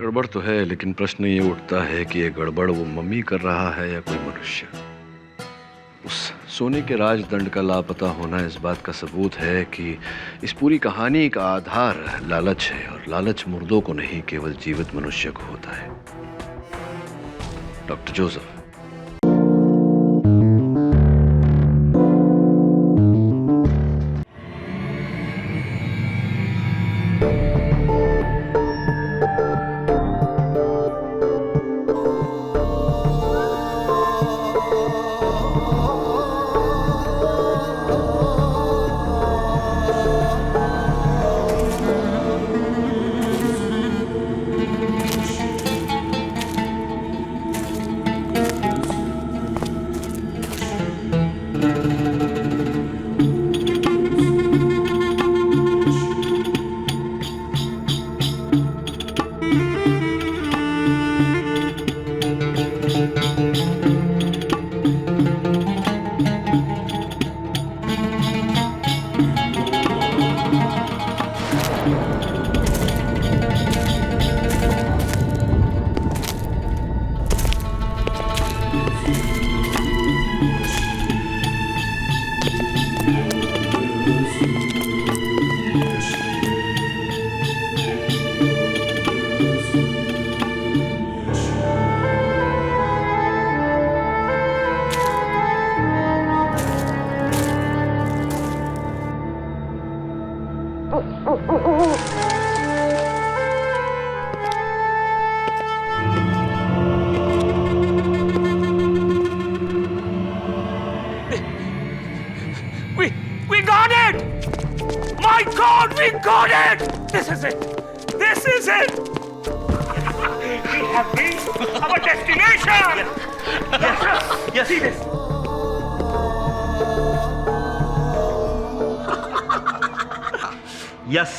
गड़बड़ तो है, लेकिन प्रश्न ये उठता है कि ये गड़बड़ वो मम्मी कर रहा है या कोई मनुष्य। उस सोने के राजदंड का लापता होना इस बात का सबूत है कि इस पूरी कहानी का आधार लालच है, और लालच मुर्दों को नहीं, केवल जीवित मनुष्य को होता है। Doctor Joseph. We got it! My God, we got it! This is it! This is it! We have reached our destination! Yes. See this? Yes.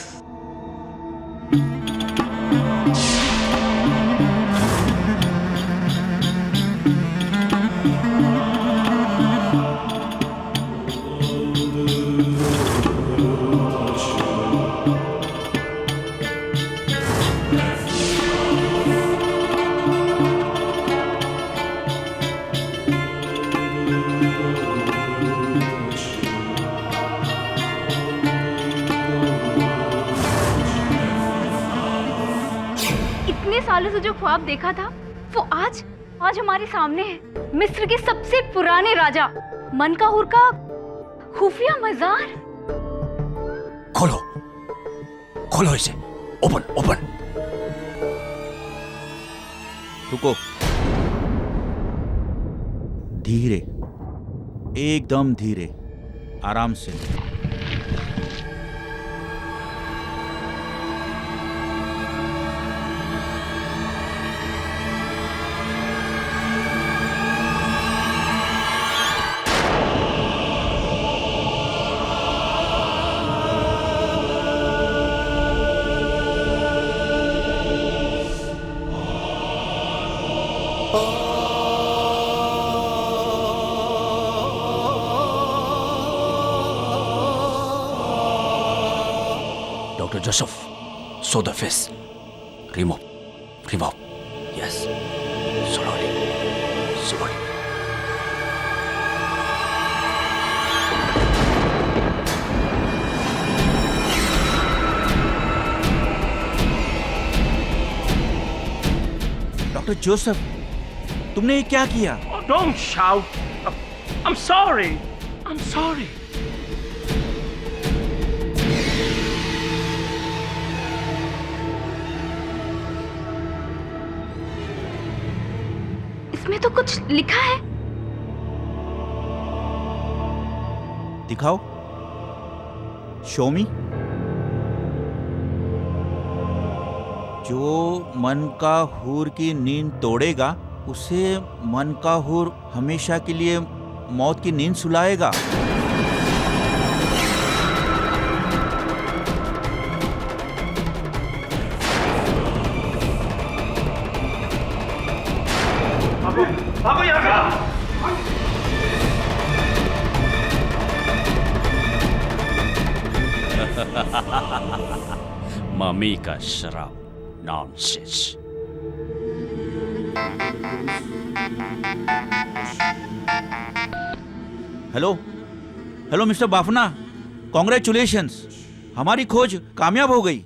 इतने सालों से जो ख्वाब देखा था वो आज हमारे सामने है। मिस्र के सबसे पुराने राजा मनकाहुर का खुफिया मजार। खोलो खोलो इसे। ओपन। रुको। धीरे, एकदम धीरे, आराम से। Dr. Joseph, sew the face. Remove. Yes. Slowly. Doctor Joseph, तुमने ये क्या किया? Oh, don't shout. I'm sorry. इसमें तो कुछ लिखा है। दिखाओ। शो मी। जो मन का हूर की नींद तोड़ेगा उसे मन का हूर हमेशा के लिए मौत की नींद सुलाएगा। भागो यहाँ से। मम्मी का शराब। Nonsense. Hello hello mister Bafna, congratulations, हमारी खोज कामयाब हो गई।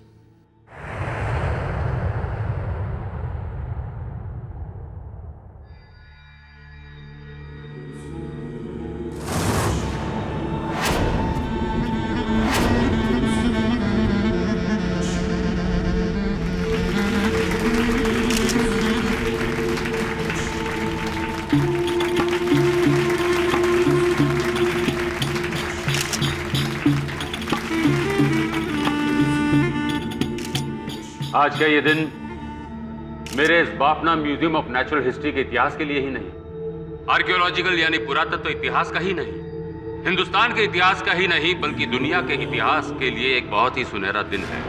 आज का ये दिन मेरे इस Bafna museum of natural history के इतिहास के लिए ही नहीं, आर्कियोलॉजिकल यानी पुरातत्व इतिहास का ही नहीं, हिंदुस्तान के इतिहास का ही नहीं, बल्कि दुनिया के इतिहास के लिए एक बहुत ही सुनहरा दिन है।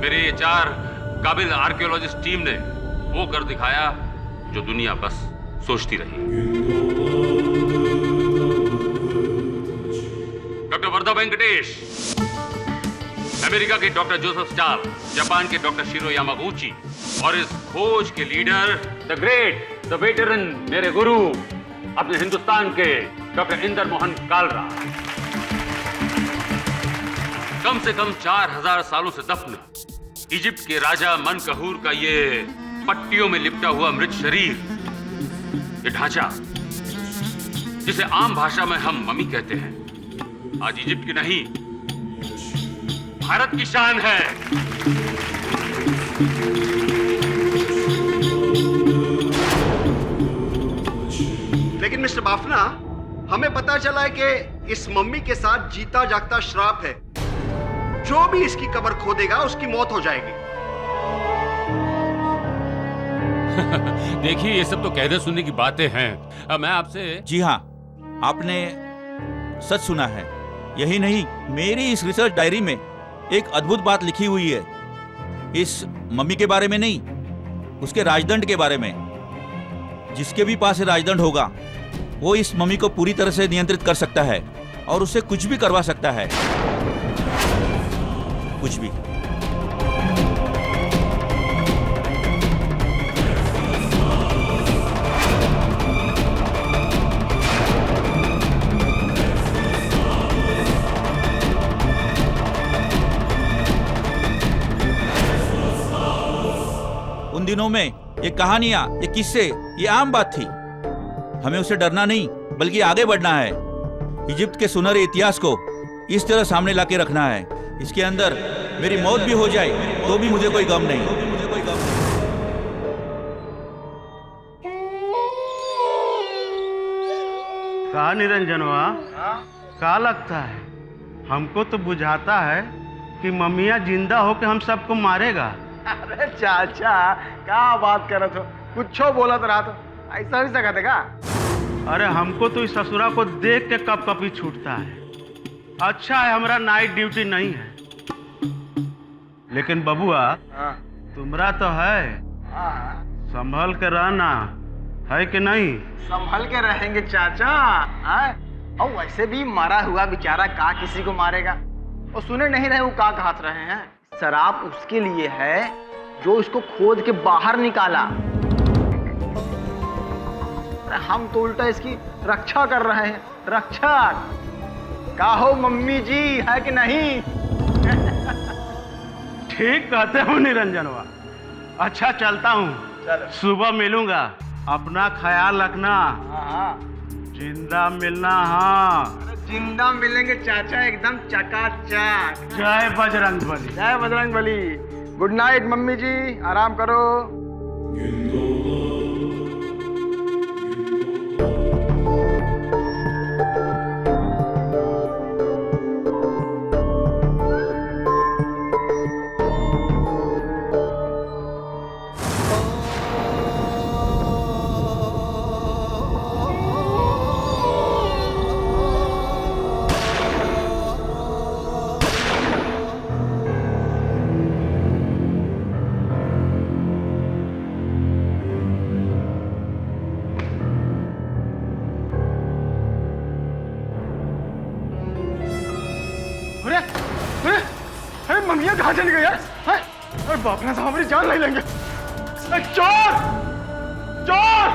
मेरे ये 4 काबिल आर्कियोलॉजिस्ट टीम ने वो कर दिखाया जो दुनिया बस सोचती रही। डॉक्टर वर्धा वेंकटेश, अमेरिका के डॉक्टर जोसेफ स्टाल, जापान के डॉक्टर शिरो यामागुची और इस खोज के leader the great the veteran मेरे गुरु अपने हिंदुस्तान के डॉक्टर इंदर मोहन कालरा। कम से कम 4000 सालों से दफन इजिप्ट के राजा मनकहूर का ये पट्टियों में लिपटा हुआ मृत शरीर, ये ढांचा जिसे आम भाषा में हम मम्मी कहते हैं, आज इजिप्ट की नहीं भारत की शान है। लेकिन मिस्टर बाफना, हमें पता चला है कि इस मम्मी के साथ जीता जागता श्राप है। जो भी इसकी कब्र खोदेगा उसकी मौत हो जाएगी। देखिए, ये सब तो कहने सुनने की बातें हैं। अब मैं आपसे जी हाँ, आपने सच सुना है। यही नहीं, मेरी इस रिसर्च डायरी में एक अद्भुत बात लिखी हुई है। इस मम्मी के बारे में नहीं, उसके राजदंड के बारे में। जिसके भी पास राजदंड होगा वो इस मम्मी को पूरी तरह से नियंत्रित कर सकता है और उससे कुछ भी करवा सकता है, कुछ भी। उन दिनों में ये कहानियां, ये किस्से, ये आम बात थी। हमें उससे डरना नहीं, बल्कि आगे बढ़ना है। इजिप्ट के सुनहरे इतिहास को इस तरह सामने लाके रखना है, इसके अंदर मेरी मौत भी हो जाए तो भी मुझे कोई गम नहीं। का निरंजनवा, का लगता है? हमको तो बुझाता है कि मम्मिया जिंदा होके हम सबको मारेगा। अरे चाचा, क्या बात कर रहे हो? कुछो बोलत रहा तो ऐसा भी सकते का? अरे हमको तो इस ससुरा को देख के कप कपी छूटता है। अच्छा है हमारा नाइट ड्यूटी नहीं है, लेकिन बबुआ तुम्हारा तो है। संभल के रहना है कि नहीं? संभल के रहेंगे चाचा। और वैसे भी मरा हुआ बेचारा का किसी को मारेगा? और सुने नहीं रहे वो का कहत रहे हैं? शराब उसके लिए है जो उसको खोद के बाहर निकाला। हम तो उल्टा इसकी रक्षा कर रहे हैं। रक्षा का हो मम्मी जी, है कि नहीं? ठीक कहते हो निरंजनवा। अच्छा चलता हूँ, सुबह मिलूंगा। अपना ख्याल रखना। जिंदा मिलना। हाँ, जिंदा मिलेंगे चाचा, एकदम चकाचक। जय बजरंगबली। जय बजरंगबली। गुड नाइट मम्मी जी, आराम करो। मम्मिया कहाँ चली गई यार? अरे बाप रे, हमारी जान ले लेंगे। चोर! चोर!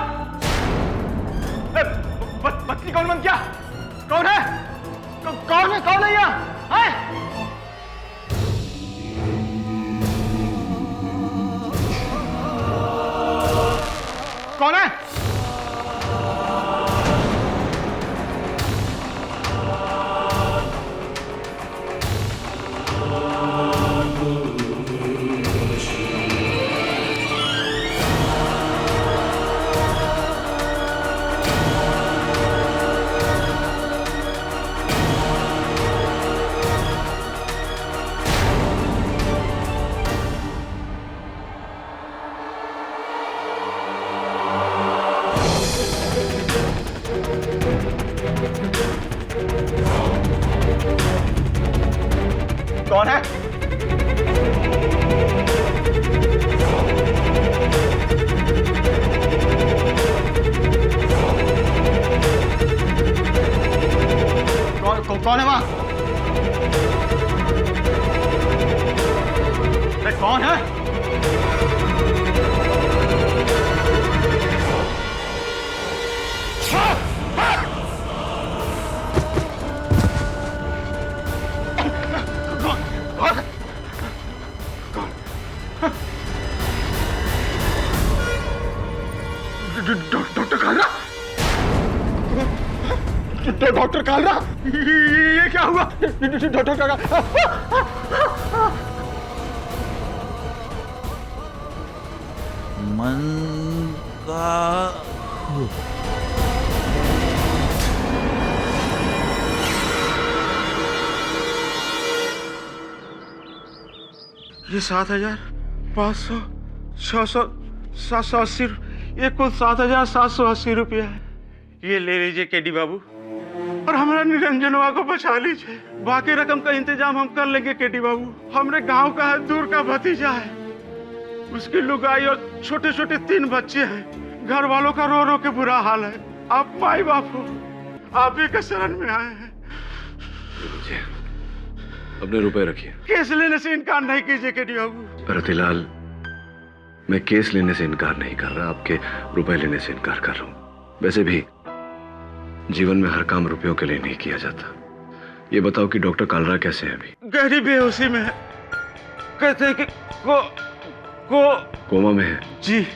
पत्नी कौन बन क्या? कौन है? कौन है यहाँ? कौन है? कौन है? कौन है वहां? कौन है? डॉक्टर कालरा? डॉक्टर कालरा? ये क्या हुआ? डॉक्टर कालरा? मन का ये 7,500, 600, 780, ये कुल 7,780 रुपया है। ये ले लीजिए केडी बाबू, और हमारा निरंजनवा को बचा लीजिए। बाकी रकम का इंतजाम हम कर लेंगे केडी बाबू। हमरे गांव का है, दूर का भतीजा है, उसकी लुगाई और छोटे छोटे 3 बच्चे हैं। घर वालों का रो रो के बुरा हाल है। आप माई बाप हो, आप ही के शरण में आए हैं। अपने रुपए रखिए। केस लेने से इनकार नहीं कीजिए केडी बाबू। रतिलाल, मैं केस लेने से इनकार नहीं कर रहा, आपके रुपए लेने से इनकार कर रहा हूं। वैसे भी जीवन में हर काम रुपयों के लिए नहीं किया जाता। ये बताओ कि डॉक्टर कालरा कैसे है अभी? गहरी बेहोशी में है। कहते हैं कि कोमा में है? जी,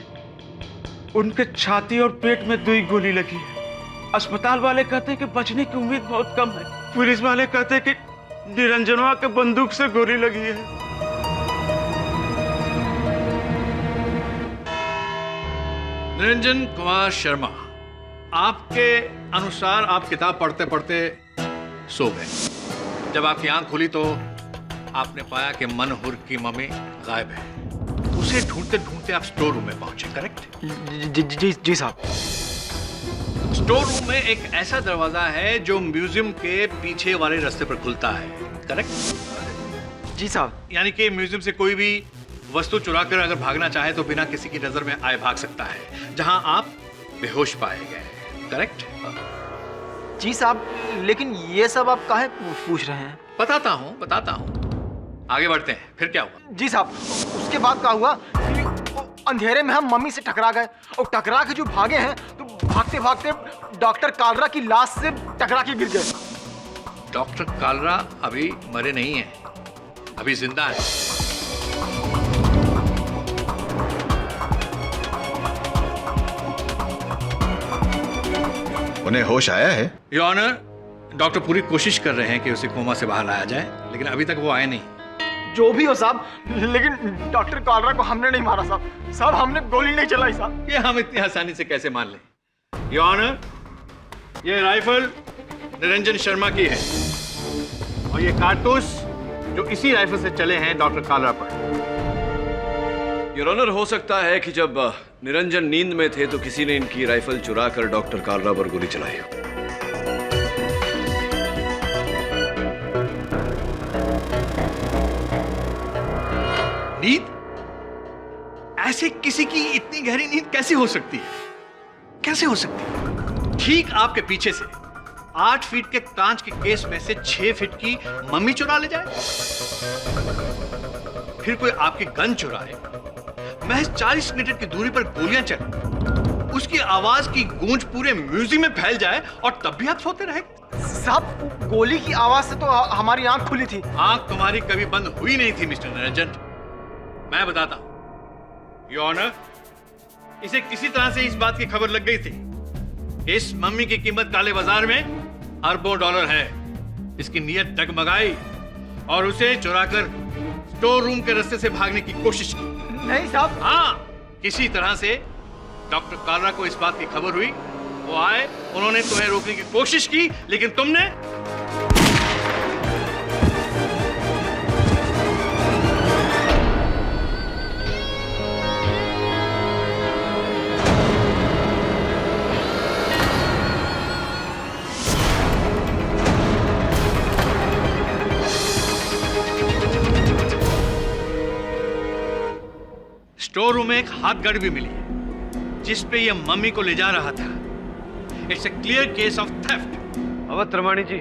उनके छाती और पेट में 2 गोली लगी है। अस्पताल वाले कहते हैं कि बचने की उम्मीद बहुत कम है। पुलिस वाले कहते हैं कि निरंजनवा के बंदूक से गोली लगी है। निरंजन कुमार शर्मा, आपके अनुसार आप किताब पढ़ते पढ़ते सो गए। जब आपकी आंख खुली तो आपने पाया कि मनहुर की मम्मी गायब है। उसे ढूंढते ढूंढते आप स्टोर रूम में पहुंचे, करेक्ट? जी साहब। स्टोर रूम में एक ऐसा दरवाजा है जो म्यूजियम के पीछे वाले रास्ते पर खुलता है, करेक्ट? जी साहब। यानी कि म्यूजियम से कोई भी वस्तु चुराकर अगर भागना चाहे तो बिना किसी की नजर में आए भाग सकता है, जहां आप बेहोश पाए गए, करेक्ट? जी साहब, लेकिन ये सब आप काहे पूछ रहे हैं? बताता हूं। आगे बढ़ते हैं, फिर क्या हुआ? जी साहब, उसके बाद क्या हुआ? अंधेरे में हम मम्मी से टकरा गए, और टकरा के जो भागे हैं तो भागते भागते डॉक्टर कालरा की लाश से टकरा के गिर गए। डॉक्टर कालरा अभी मरे नहीं हैं, अभी जिंदा है। उन्हें होश आया है? योर ऑनर, डॉक्टर पूरी कोशिश कर रहे हैं कि उसे कोमा से बाहर लाया जाए, लेकिन अभी तक वो आए नहीं। जो भी हो साहब, लेकिन डॉक्टर कालरा को हमने नहीं मारा साहब। साहब, हमने गोली नहीं चलाई साहब। ये हम इतनी आसानी से कैसे मान लें? योर ऑनर, ये राइफल निरंजन शर्मा की है, और ये कारतूस जो इसी राइफल से चले हैं डॉक्टर कालरा पर। योर ऑनर, हो सकता है कि जब निरंजन नींद में थे तो किसी ने इनकी राइफल चुरा कर डॉक्टर कालरा पर गोली चलाई हो। नींद? ऐसे किसी की इतनी गहरी नींद कैसे हो सकती है? कैसे हो सकती है? ठीक आपके पीछे से 8 फीट के कांच के केस में से 6 फीट की मम्मी चुरा ले जाए, फिर कोई आपकी गन चुराए, महज 40 मीटर की दूरी पर गोलियां चल, उसकी आवाज की गूंज पूरे म्यूजियम में फैल जाए और तब भी आप सोते रहे? साहब गोली की आवाज से तो हमारी आंख खुली थी। आंख तुम्हारी कभी बंद हुई नहीं थी मिस्टर निरंजन। मैं बताता हूं, योर ऑनर, इसे किसी तरह से इस बात की खबर लग गई थी। इस मम्मी की कीमत काले बाजार में अरबों डॉलर है। इसकी नीयत डगमगाई और उसे चुराकर स्टोर रूम के रास्ते से भागने की कोशिश की। नहीं साहब। हाँ, किसी तरह से डॉक्टर कालरा को इस बात की खबर हुई, वो आए, उन्होंने तुम्हें रोकने की कोशिश की, लेकिन तुमने स्टोर रूम में एक हाथ गाड़ी भी मिली है जिस पे यह मम्मी को ले जा रहा था। It's a clear case of theft. Awadh Ramani ji,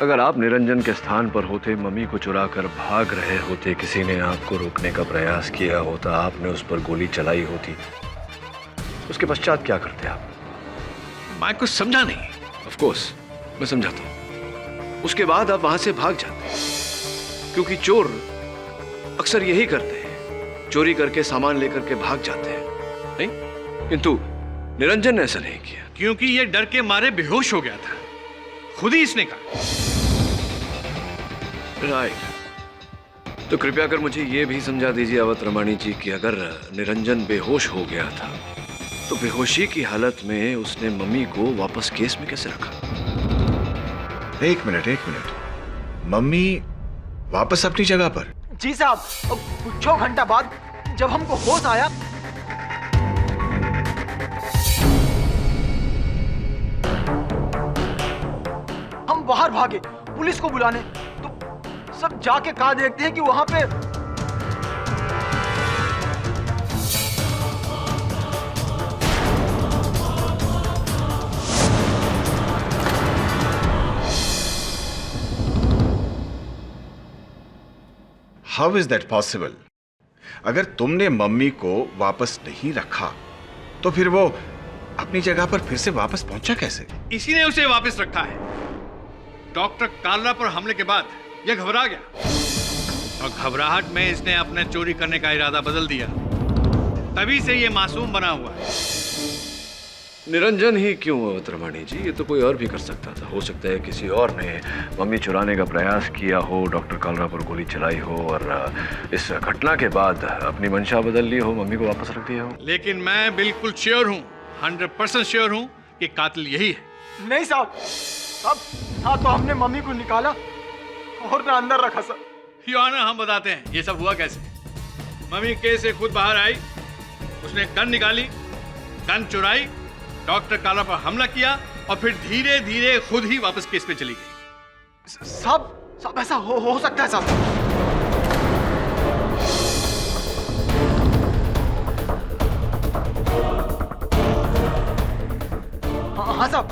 अगर आप निरंजन के स्थान पर होते, मम्मी को चुरा कर भाग रहे होते, किसी ने आपको रोकने का प्रयास किया होता, आपने उस पर गोली चलाई होती, उसके पश्चात क्या करते आप? मैं कुछ समझा नहीं। ऑफ कोर्स मैं समझाता हूं। उसके बाद आप वहां से भाग जाते, क्योंकि चोर अक्सर यही करते हैं, चोरी करके सामान लेकर के भाग जाते हैं, नहीं? किंतु निरंजन ने ऐसा नहीं किया। क्योंकि यह डर के मारे बेहोश हो गया था, खुद ही इसने कहा। राइट। तो कृपया कर मुझे यह भी समझा दीजिए अवध रमानी जी कि अगर निरंजन बेहोश हो गया था तो बेहोशी की हालत में उसने मम्मी को वापस केस में कैसे रखा? एक मिनट। मम्मी वापस अपनी जगह पर? जी साहब, कुछ घंटा बाद जब हमको होश आया, हम बाहर भागे पुलिस को बुलाने, तो सब जाके कहा देखते हैं कि वहां पे How is that possible? अगर तुमने मम्मी को वापस नहीं रखा तो फिर वो अपनी जगह पर फिर से वापस पहुंचा कैसे? इसी ने उसे वापस रखा है। डॉक्टर कालरा पर हमले के बाद यह घबरा गया और घबराहट में इसने अपने चोरी करने का इरादा बदल दिया। तभी से यह मासूम बना हुआ है। निरंजन ही क्यों अवध रमानी जी? ये तो कोई और भी कर सकता था। हो सकता है किसी और ने मम्मी चुराने का प्रयास किया हो, डॉक्टर कालरा पर गोली चलाई हो और इस घटना के बाद अपनी मंशा बदल ली हो, मम्मी को वापस रख दिया हो। लेकिन मैं बिल्कुल श्योर हूँ, 100% श्योर हूँ कि कातिल यही है। नहीं साहब, हाँ तो हमने मम्मी को निकाला और मैं अंदर रखा सर। योर ऑनर, हम बताते हैं ये सब हुआ कैसे। मम्मी केस से खुद बाहर आई, उसने गन निकाली, गन चुराई, डॉक्टर कालरा पर हमला किया और फिर धीरे धीरे खुद ही वापस केस पे चली गई। साहब ऐसा हो सकता है साहब? हाँ साहब,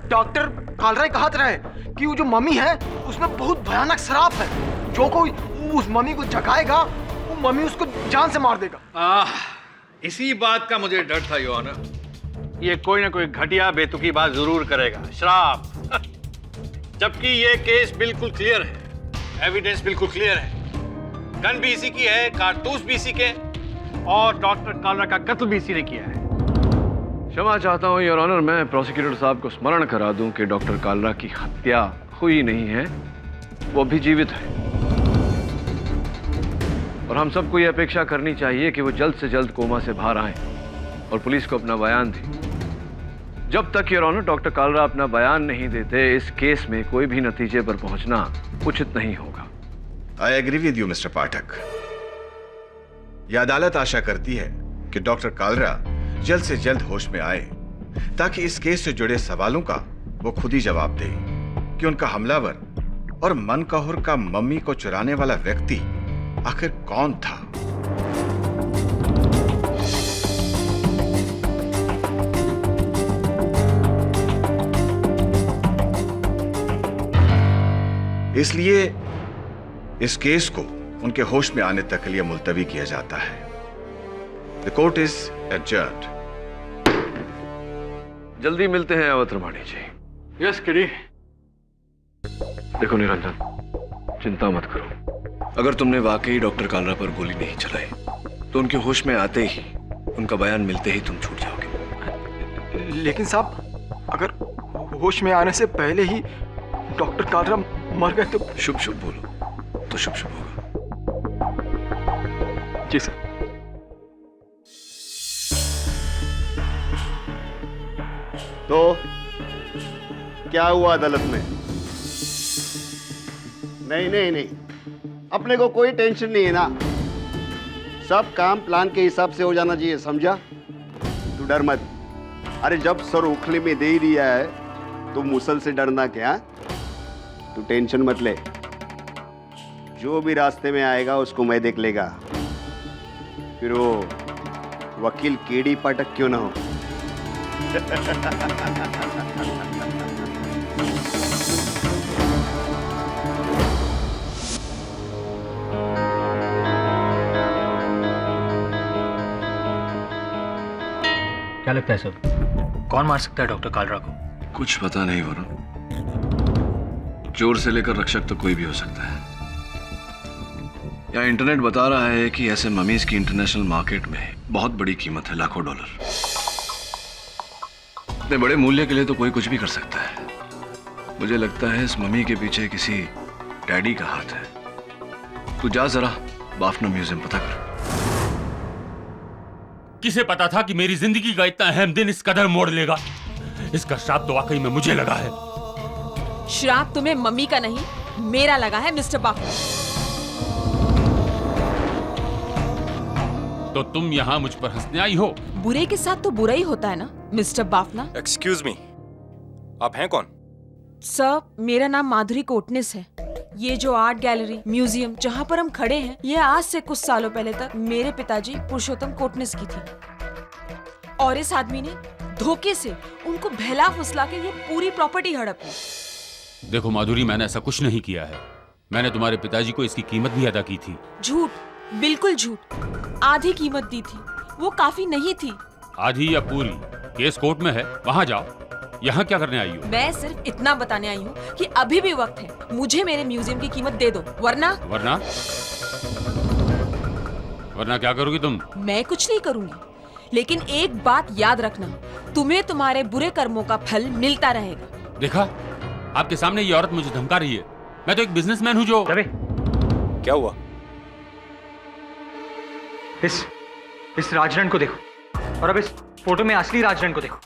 डॉक्टर कालरा कहा था कि वो जो मम्मी है उसमें बहुत भयानक श्राप है। जो कोई उस मम्मी को जगाएगा वो मम्मी उसको जान से मार देगा। इसी बात का मुझे डर था योर ऑनर। ये कोई ना कोई घटिया बेतुकी बात जरूर करेगा, श्राप। जबकि ये केस बिल्कुल क्लियर है, एविडेंस बिल्कुल क्लियर है। गन भी इसी की है, कारतूस भी इसी के, और डॉक्टर कालरा का कत्ल भी इसी ने किया है। क्षमा चाहता हूँ योर ऑनर, मैं प्रोसिक्यूटर साहब को स्मरण करा दूं कि डॉक्टर कालरा की हत्या हुई नहीं है, वो भी जीवित है। और हम सबको ये अपेक्षा करनी चाहिए कि वो जल्द से जल्द कोमा से बाहर आए और पुलिस को अपना बयान दें। जब तक योर ऑनर डॉक्टर कालरा अपना बयान नहीं देते, इस केस में कोई भी नतीजे पर पहुंचना उचित नहीं होगा। I agree with you mister Pathak. यह अदालत आशा करती है कि डॉक्टर कालरा जल्द से जल्द होश में आए ताकि इस केस से जुड़े सवालों का वो खुद ही जवाब दे कि उनका हमलावर और मनकहुर का मम्मी को चुराने वाला व्यक्ति आखिर कौन था। इसलिए इस केस को उनके होश में आने तक के लिए मुलतवी किया जाता है। The court is adjourned. जल्दी मिलते हैं अवतरमाणी जी। यस किरी। देखो निरंजन, चिंता मत करो। अगर तुमने वाकई डॉक्टर कालरा पर गोली नहीं चलाई तो उनके होश में आते ही, उनका बयान मिलते ही तुम छूट जाओगे। लेकिन साहब, अगर होश में आने से पहले ही डॉक्टर कालरा मर गए तो? शुभ शुभ बोलो तो शुभ शुभ होगा। जी सर। तो क्या हुआ अदालत में? नहीं, अपने को कोई टेंशन नहीं है ना। सब काम प्लान के हिसाब से हो जाना चाहिए, समझा? तू डर मत। अरे जब सर उखली में दे ही दिया है तो मुसल से डरना क्या? तू टेंशन मत ले, जो भी रास्ते में आएगा उसको मैं देख लेगा। फिर वो वकील केडी पाठक क्यों ना हो। क्या लगता है सर, कौन मार सकता है डॉक्टर कालरा को? कुछ पता नहीं वरुण। चोर से लेकर रक्षक तो कोई भी हो सकता है। यहाँ इंटरनेट बता रहा है कि ऐसे ममीज की इंटरनेशनल मार्केट में बहुत बड़ी कीमत है, लाखों डॉलर। इतने बड़े मूल्य के लिए तो कोई कुछ भी कर सकता है। मुझे लगता है इस ममी के पीछे किसी डैडी का हाथ है। तू जा जरा बाफना म्यूजियम पता कर। किसे पता था कि मेरी जिंदगी का इतना अहम दिन इस कदर मोड़ लेगा। इसका श्राप तो वाकई में मुझे लगा है। श्राप तुम्हें मम्मी का नहीं, मेरा लगा है मिस्टर बाफना। तो तुम यहाँ मुझ पर हंसने आई हो? बुरे के साथ तो बुरा ही होता है ना मिस्टर बाफना। एक्सक्यूज मी, आप हैं कौन? सर, मेरा नाम माधुरी कोटनिस है। ये जो आर्ट गैलरी म्यूजियम जहाँ पर हम खड़े हैं, ये आज से कुछ सालों पहले तक मेरे पिताजी पुरुषोत्तम कोटनिस की थी। और इस आदमी ने धोखे से उनको बहला फुसला के ये पूरी प्रॉपर्टी हड़प ली। देखो माधुरी, मैंने ऐसा कुछ नहीं किया है। मैंने तुम्हारे पिताजी को इसकी कीमत भी अदा की थी। झूठ, बिल्कुल झूठ। आधी कीमत दी थी, वो काफी नहीं थी। आधी या पूरी? केस कोर्ट में है, वहां जाओ। यहाँ क्या करने आई हो? मैं सिर्फ इतना बताने आई हूँ कि अभी भी वक्त है, मुझे मेरे म्यूजियम की कीमत दे दो, वरना क्या करोगी तुम? मैं कुछ नहीं करूंगी, लेकिन एक बात याद रखना, तुम्हें तुम्हारे बुरे कर्मों का फल मिलता रहेगा। देखा, आपके सामने ये औरत मुझे धमका रही है। मैं तो एक बिजनेसमैन हूँ जो। क्या हुआ? इस राजरण को देखो और अब इस फोटो में असली राजरण को देखो,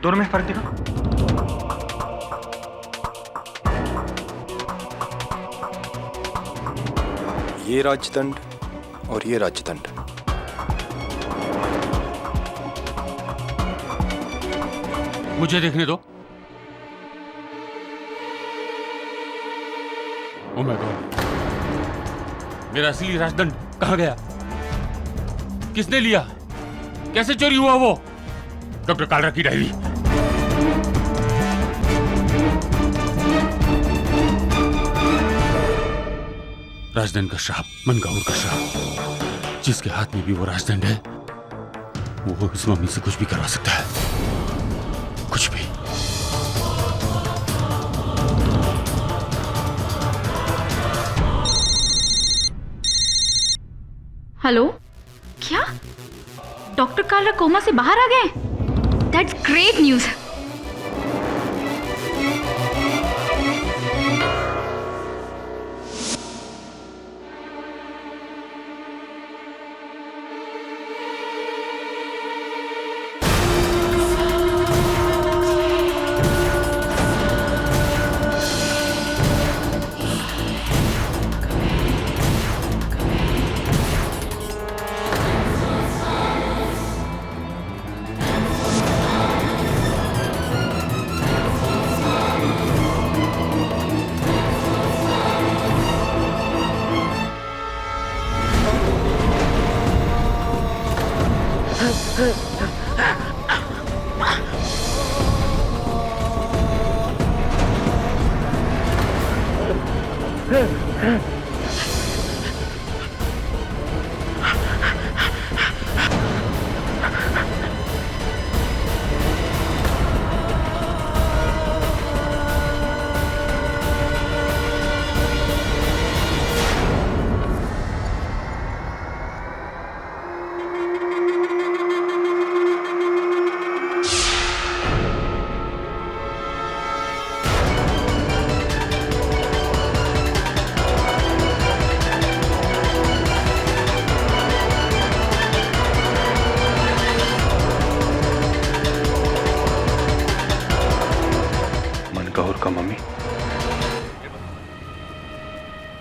दोनों में फर्क देखो। ये राजदंड और ये राजदंड। मुझे देखने दो। ओह माय गॉड, मेरा असली राजदंड कहाँ गया? किसने लिया? कैसे चोरी हुआ वो? डॉक्टर कालरा की डायरी। राजदंड का श्राप, मनकाहुर का श्राप। जिसके हाथ में भी वो राजदंड है, वो इस मम्मी से कुछ भी करवा सकता है, कुछ भी। हेलो, क्या डॉक्टर कालरा कोमा से बाहर आ गए? That's great news.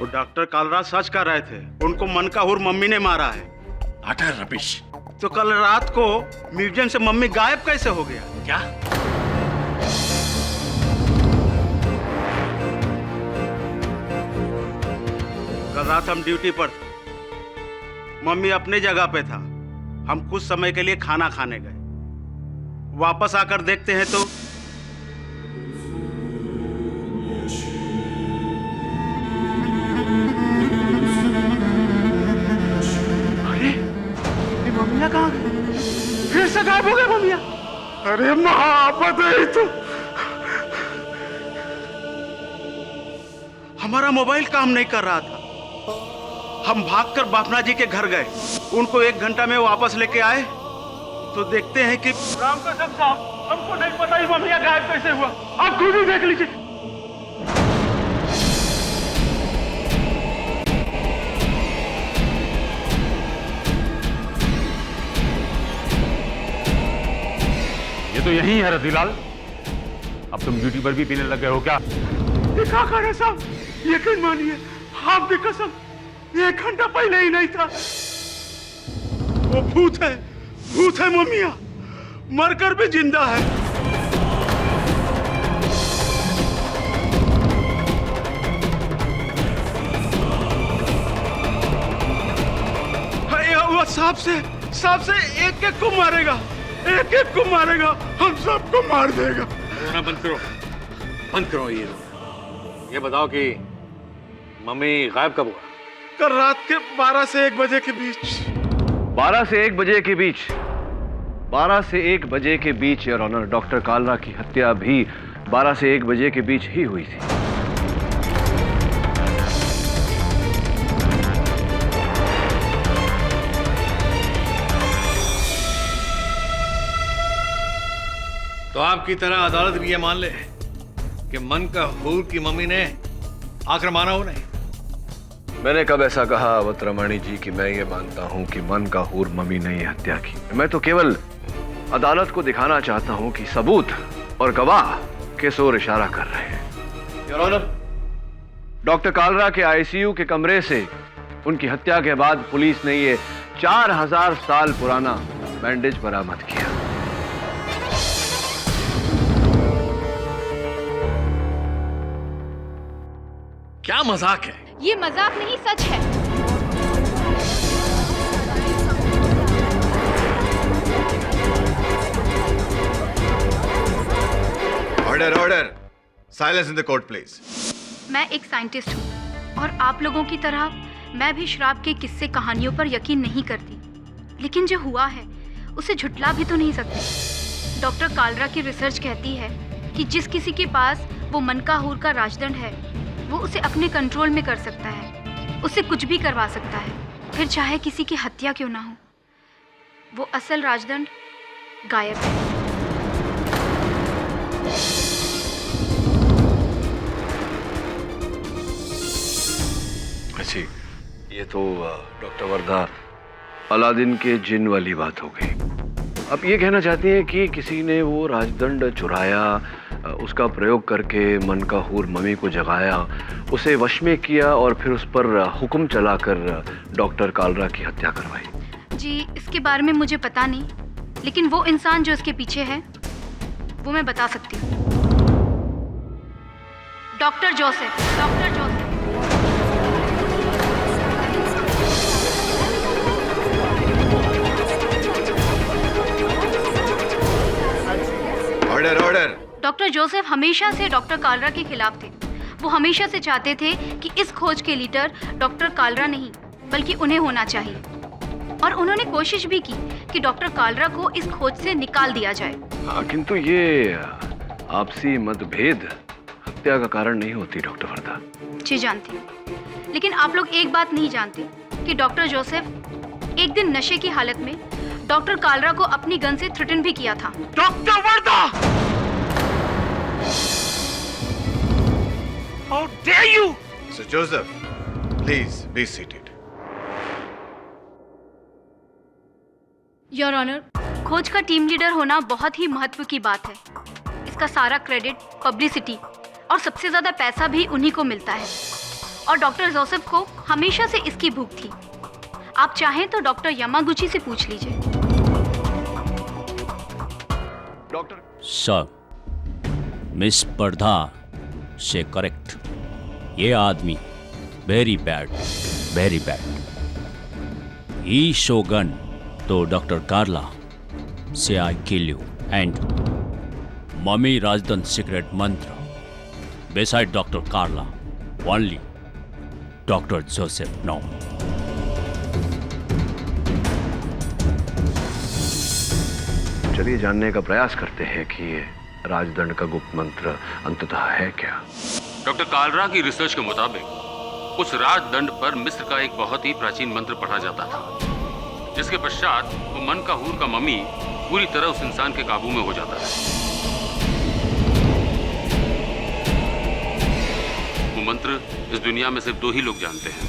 वो डॉक्टर कालरा सच कर रहे थे, उनको मनकाहुर मम्मी ने मारा है। अटर रबिश। तो कल रात को म्यूजियम से मम्मी गायब कैसे हो गया? क्या? कल रात हम ड्यूटी पर थे, मम्मी अपनी जगह पे था, हम कुछ समय के लिए खाना खाने गए। वापस आकर देखते हैं तो मम्मिया कहाँ गई? फिर से गायब हो गए मम्मिया। अरे महापत है तो। हमारा मोबाइल काम नहीं कर रहा था, हम भागकर बापना जी के घर गए। उनको 1 घंटा में वापस लेके आए तो देखते हैं कि राम कसम साहब, हमको नहीं पता ही मम्मिया गायब कैसे हुआ, आप खुद ही देख लीजिए। ये तो यही है रतिलाल, अब तुम ड्यूटी पर भी पीने लग गए हो क्या? क्या कर रहे साहब, यकीन मानिए आपकी कसम 1 घंटा पहले ही नहीं था। वो भूत है मम्मिया, मरकर भी जिंदा है। वो सांप से एक को मारेगा, एक को मारेगा, हम सबको मार देगा। रोना बंद करो ये बताओ कि मम्मी गायब कब हुआ? कल रात के 12 से 1 बजे के बीच। 12 से 1 बजे के बीच, 12 से 1 बजे के बीच योर ऑनर, डॉक्टर कालरा की हत्या भी 12 से 1 बजे के बीच ही हुई थी। तो आपकी तरह अदालत भी ये मान ले कि मनकाहूर की मम्मी ने आकर मारा हो नहीं? मैंने कब ऐसा कहा अवध रमाणी जी कि मैं ये मानता हूं कि मनकाहूर मम्मी ने ये हत्या की? मैं तो केवल अदालत को दिखाना चाहता हूं कि सबूत और गवाह किस ओर इशारा कर रहे हैं। योर ऑनर, डॉक्टर कालरा के आईसीयू के कमरे से उनकी हत्या के बाद पुलिस ने ये 4000 साल पुराना बैंडेज बरामद किया। क्या मजाक है? ये मजाक नहीं, सच है। Order silence in the court please. मैं एक साइंटिस्ट हूँ और आप लोगों की तरह मैं भी शराब के किस्से कहानियों पर यकीन नहीं करती, लेकिन जो हुआ है उसे झुठला भी तो नहीं सकती। डॉक्टर कालरा की रिसर्च कहती है कि जिस किसी के पास वो मनकाहूर का राजदंड है वो उसे अपने कंट्रोल में कर सकता है, उसे कुछ भी करवा सकता है, फिर चाहे किसी की हत्या क्यों ना हो। वो असल राजदंड गायब है। अच्छी, ये तो डॉक्टर वर्धा अलादीन के जिन वाली बात हो गई। अब ये कहना चाहती हैं कि किसी ने वो राजदंड चुराया, उसका प्रयोग करके मनकाहूर मम्मी को जगाया, उसे वश में किया और फिर उस पर हुक्म चलाकर डॉक्टर कालरा की हत्या करवाई। जी, इसके बारे में मुझे पता नहीं, लेकिन वो इंसान जो इसके पीछे है वो मैं बता सकती हूँ। Doctor Joseph. Order. Doctor Joseph हमेशा से डॉक्टर कालरा के खिलाफ थे। वो हमेशा से चाहते थे कि इस खोज के लीडर डॉक्टर कालरा नहीं बल्कि उन्हें होना चाहिए, और उन्होंने कोशिश भी की कि डॉक्टर कालरा को इस खोज से निकाल दिया जाए। हाँ, किंतु ये आपसी मतभेद हत्या का कारण नहीं होती डॉक्टर वर्धा। जी जानती हूँ, लेकिन आप लोग एक बात नहीं जानते कि डॉक्टर जोसेफ एक दिन नशे की हालत में डॉक्टर कालरा को अपनी गन से थ्रेटन भी किया था। Doctor Wardha! How dare you! Sir Joseph, please be seated. Your honour, खोज का टीम लीडर होना बहुत ही महत्व की बात है। इसका सारा क्रेडिट, पब्लिसिटी और सबसे ज्यादा पैसा भी उन्हीं को मिलता है। और डॉक्टर जोसेफ को हमेशा से इसकी भूख थी। आप चाहें तो डॉक्टर यामागुची से पूछ लीजिए। डॉक्टर सर, मिस पर्दा से करेक्ट। ये आदमी वेरी बैड, वेरी बैड। ही शोगन तो डॉक्टर कार्ला से I kill you and mummy Razdan secret मंत्र beside Dr. Carla, only Dr. Joseph no. चलिए जानने का प्रयास करते हैं कि ये राजदंड का गुप्त मंत्र अंततः है क्या। डॉक्टर कालरा की रिसर्च के मुताबिक उस राजदंड पर मिस्र का एक बहुत ही प्राचीन मंत्र पढ़ा जाता था, जिसके पश्चात वो मनकाहूर का मम्मी पूरी तरह उस इंसान के काबू में हो जाता है। वो मंत्र इस दुनिया में सिर्फ 2 ही लोग जानते हैं,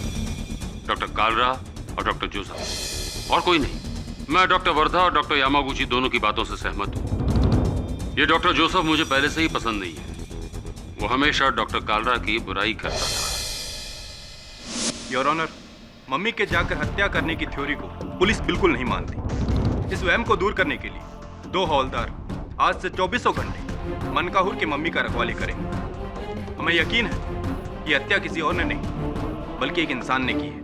डॉक्टर कालरा और डॉक्टर जोसेफ, और कोई नहीं। मैं डॉक्टर वर्धा और डॉक्टर यामागुची दोनों की बातों से सहमत हूँ। ये डॉक्टर जोसेफ मुझे पहले से ही पसंद नहीं है। वो हमेशा डॉक्टर कालरा की बुराई करता था। योर ऑनर, मम्मी के जाकर हत्या करने की थ्योरी को पुलिस बिल्कुल नहीं मानती। इस वहम को दूर करने के लिए 2 हवलदार आज से 24 घंटे मनकाहूर की मम्मी का रखवाली करेंगे। हमें यकीन है ये हत्या किसी और ने नहीं बल्कि एक इंसान ने की है।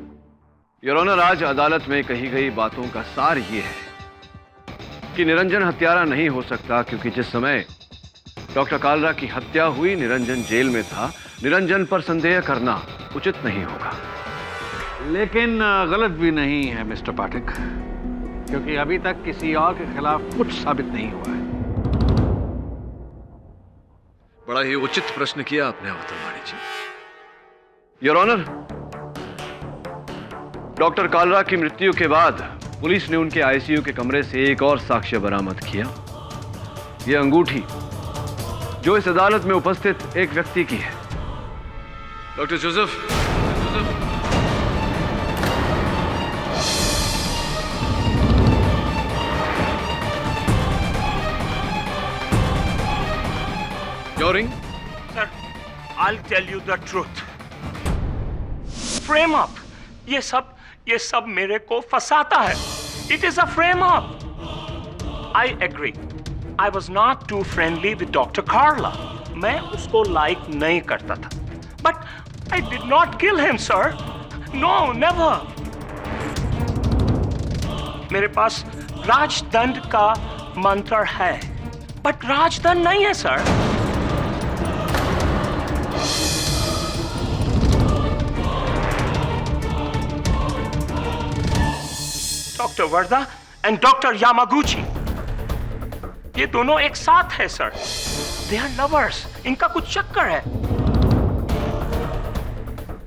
योर ऑनर, आज अदालत में कही गई बातों का सार ये है कि निरंजन हत्यारा नहीं हो सकता, क्योंकि जिस समय डॉक्टर कालरा की हत्या हुई निरंजन जेल में था। निरंजन पर संदेह करना उचित नहीं होगा। लेकिन गलत भी नहीं है मिस्टर पाठक, क्योंकि अभी तक किसी और के खिलाफ कुछ साबित नहीं हुआ है। बड़ा ही उचित प्रश्न किया आपने अवतरवाणी जी। योर ऑनर, डॉक्टर कालरा की मृत्यु के बाद पुलिस ने उनके आईसीयू के कमरे से एक और साक्ष्य बरामद किया। यह अंगूठी जो इस अदालत में उपस्थित एक व्यक्ति की है, doctor Joseph. Your ring? Sir, I'll tell you the truth. Frame up. ये सब मेरे को फंसाता है. It is a frame up. I agree. I was not too friendly with Dr. Carla. मैं उसको like नहीं करता था. But I did not kill him, sir. No, never. मेरे पास राजदंड का मंत्र है, but राजदंड नहीं है, sir. Doctor Wardha and doctor Yamaguchi, ये दोनों एक साथ है सर। दे आर लवर्स, इनका कुछ चक्कर है।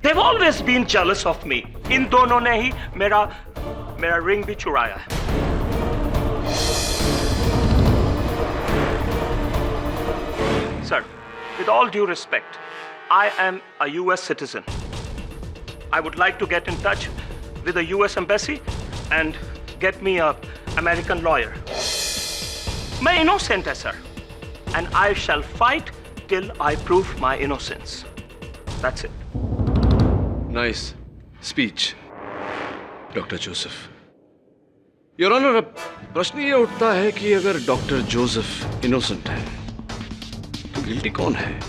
They've always been jealous of me. इन दोनों ने ही मेरा रिंग भी चुराया है। Sir, with all due respect, I am a US citizen. I would like to get in touch with the US embassy and get me a American lawyer. मैं innocent है sir, and I shall fight till I prove my innocence. That's it. Nice speech, doctor Joseph. Your honour, अब प्रश्न ये उठता है कि अगर doctor Joseph innocent है तो गिल्टी कौन है?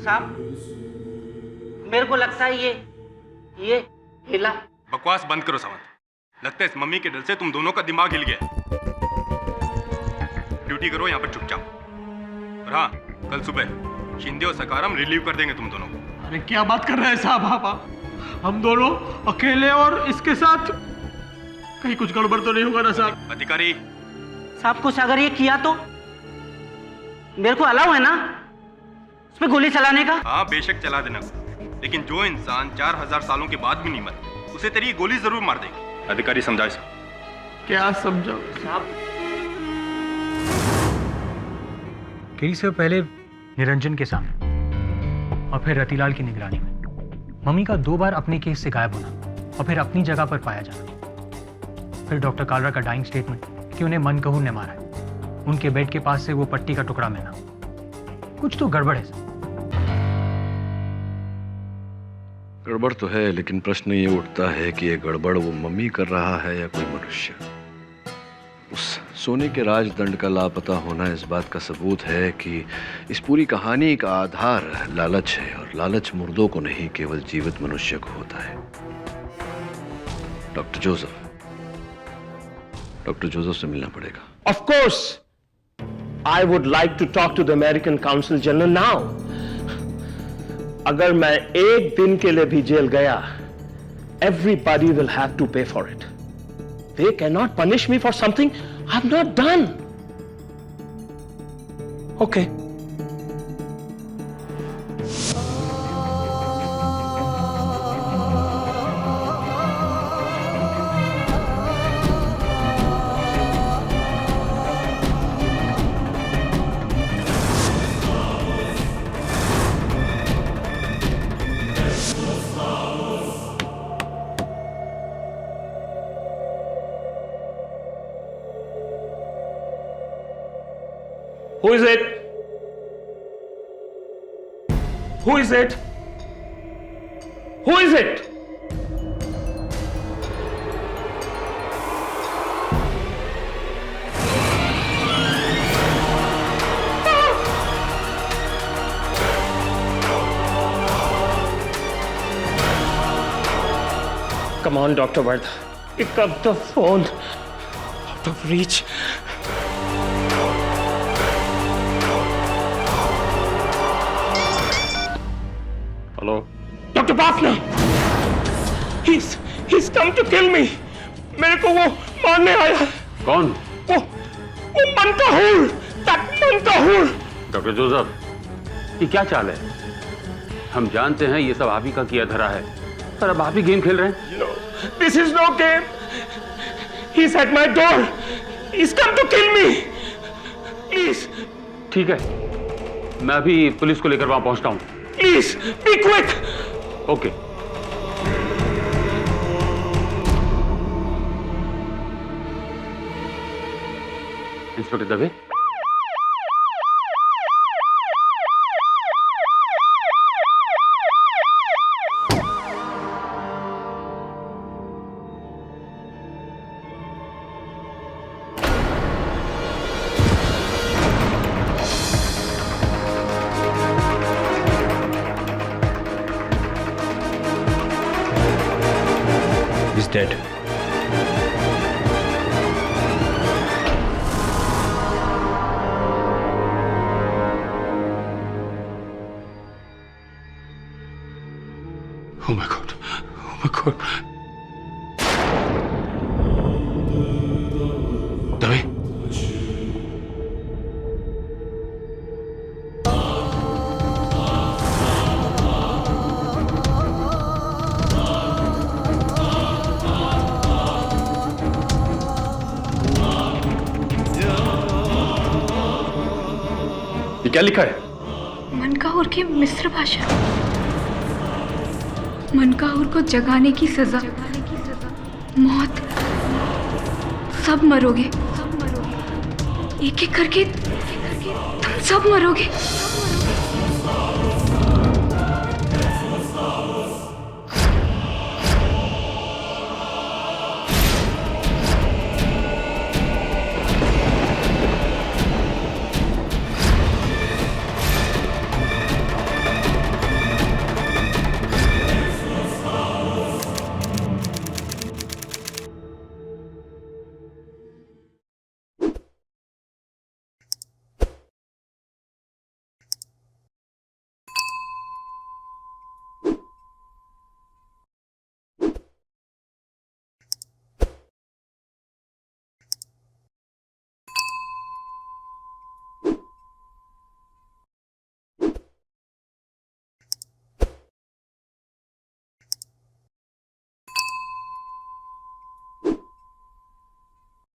साहब, मेरे को लगता है ये हिला। बकवास बंद करो सावंत। लगता है इस मम्मी के डर से तुम दोनों का दिमाग हिल गया। ड्यूटी करो यहाँ पर चुपचाप। और हाँ, कल सुबह शिंदे और सकारम रिलीव कर देंगे तुम दोनों को। अरे क्या बात कर रहे हैं साहब आप? हम दोनों अकेले और इसके साथ? कहीं कुछ गड़बड़ तो नहीं होगा ना साहब? अधिकारी साहब, कुछ अगर ये किया तो मेरे को अलाउ है ना उसमें गोली चलाने का? हाँ, बेशक चला देना, लेकिन जो इंसान 4000 सालों के बाद भी नहीं मरे उसे तेरी गोली जरूर मार देगी। अधिकारी समझाए सर। क्या समझो साहब? केरी से पहले निरंजन के सामने और फिर रतिलाल की निगरानी में मम्मी का 2 बार अपने केस से गायब होना और फिर अपनी जगह पर पाया जाना, फिर डॉक्टर कालरा का डाइंग स्टेटमेंट कि उन्हें मनकहूर ने मारा है, उनके बेड के पास से वो पट्टी का टुकड़ा मिलना, कुछ तो गड़बड़ है सर। गड़बड़ तो है, लेकिन प्रश्न ये उठता है कि ये गड़बड़ वो मम्मी कर रहा है या कोई मनुष्य। उस सोने के राजदंड का लापता होना इस बात का सबूत है कि इस पूरी कहानी का आधार लालच है, और लालच मुर्दों को नहीं केवल जीवित मनुष्य को होता है। डॉक्टर जोसेफ से मिलना पड़ेगा। Of course, I would like to talk to the American Consul General now. अगर मैं एक दिन के लिए भी जेल गया, everybody will have to pay for it. They cannot punish me for something I've not done. Okay. Who is it? Who is it? Who is it? Come on, Dr. Vardha. Pick up the phone. Out of reach. Hello? Dr. Bafna! He's come to kill me. मेरे को वो मारने आया है। कौन? वो मनकाहूर, that मनकाहूर। Doctor Joseph, ये क्या चाल है? हम जानते हैं ये सब आप ही का किया धरा है, पर अब आप ही गेम खेल रहे हैं। No, this is no game. He's at my door. He's come to kill me. Please. ठीक है, मैं अभी पुलिस को लेकर वहां पहुंचता हूं। Please, be quick. Okay. Inspector Dave, He's dead. Oh my God. Oh my God. Dave? ये क्या लिखा है? मनकाहूर की मिस्र भाषा। मनकाहूर को जगाने की सजा, मौत, सब मरोगे, एक एक करके तुम सब मरोगे।